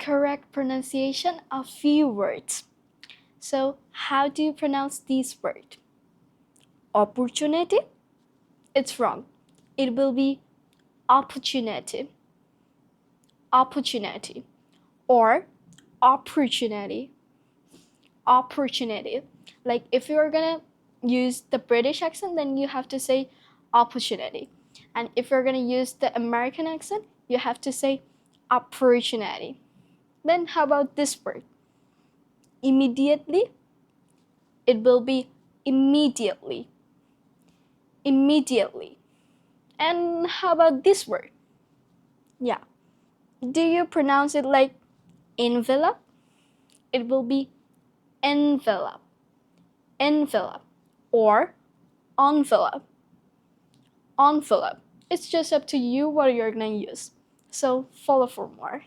correct pronunciation of few words. So how do you pronounce this word? Opportunity? It's wrong. It will be opportunity. Opportunity. Or opportunity. Opportunity. Like if you're gonna use the British accent, then you have to say opportunity. And if you're gonna use the American accent, you have to say opportunity. Then how about this word? Immediately? It will be immediately. Immediately. And how about this word? Yeah. Do you pronounce it like envelope? It will be envelope. Envelope. Or envelope. Envelope. It's just up to you what you're gonna use. So follow for more.